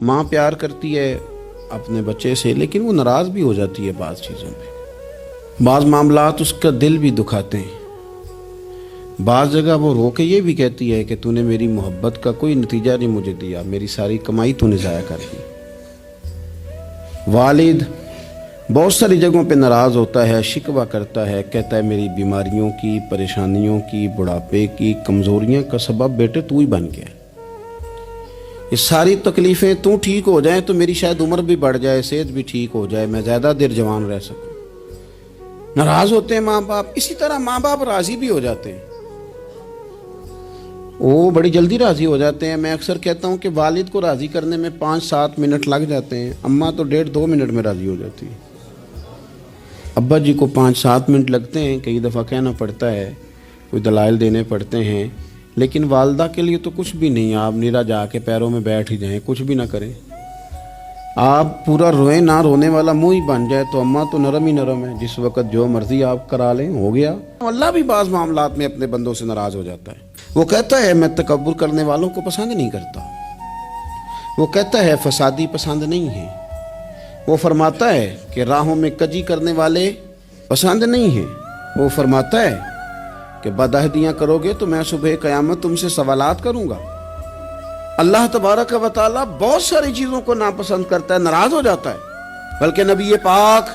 ماں پیار کرتی ہے اپنے بچے سے، لیکن وہ ناراض بھی ہو جاتی ہے بعض چیزوں پہ۔ بعض معاملات اس کا دل بھی دکھاتے ہیں۔ بعض جگہ وہ رو کے یہ بھی کہتی ہے کہ تو نے میری محبت کا کوئی نتیجہ نہیں مجھے دیا، میری ساری کمائی تو نے ضائع کر دی۔ والد بہت ساری جگہوں پہ ناراض ہوتا ہے، شکوہ کرتا ہے، کہتا ہے میری بیماریوں کی، پریشانیوں کی، بڑھاپے کی، کمزوریاں کا سبب بیٹے تو ہی بن گیا۔ یہ ساری تکلیفیں تو ٹھیک ہو جائیں تو میری شاید عمر بھی بڑھ جائے، صحت بھی ٹھیک ہو جائے، میں زیادہ دیر جوان رہ سکوں۔ ناراض ہوتے ہیں ماں باپ۔ اسی طرح ماں باپ راضی بھی ہو جاتے ہیں، وہ بڑی جلدی راضی ہو جاتے ہیں۔ میں اکثر کہتا ہوں کہ والد کو راضی کرنے میں 5-7 منٹ لگ جاتے ہیں، اماں تو 1.5-2 منٹ میں راضی ہو جاتی ہے۔ ابا جی کو 5-7 منٹ لگتے ہیں، کئی دفعہ کہنا پڑتا ہے، کوئی دلائل دینے پڑتے ہیں، لیکن والدہ کے لیے تو کچھ بھی نہیں۔ آپ نیرا جا کے پیروں میں بیٹھ ہی جائیں، کچھ بھی نہ کریں، آپ پورا روئیں نہ، رونے والا منہ ہی بن جائے تو اماں تو نرم ہی نرم ہے، جس وقت جو مرضی آپ کرا لیں ہو گیا۔ اللہ بھی بعض معاملات میں اپنے بندوں سے ناراض ہو جاتا ہے۔ وہ کہتا ہے میں تکبر کرنے والوں کو پسند نہیں کرتا، وہ کہتا ہے فسادی پسند نہیں ہے، وہ فرماتا ہے کہ راہوں میں کجی کرنے والے پسند نہیں ہیں، وہ فرماتا ہے کہ بدعہدیاں کرو گے تو میں صبح قیامت تم سے سوالات کروں گا۔ اللہ تبارک و تعالیٰ بہت ساری چیزوں کو ناپسند کرتا ہے، ناراض ہو جاتا ہے۔ بلکہ نبی پاک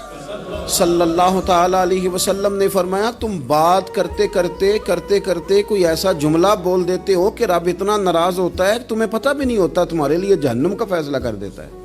صلی اللہ تعالیٰ علیہ وسلم نے فرمایا تم بات کرتے کرتے کوئی ایسا جملہ بول دیتے ہو کہ رب اتنا ناراض ہوتا ہے کہ تمہیں پتہ بھی نہیں ہوتا، تمہارے لیے جہنم کا فیصلہ کر دیتا ہے۔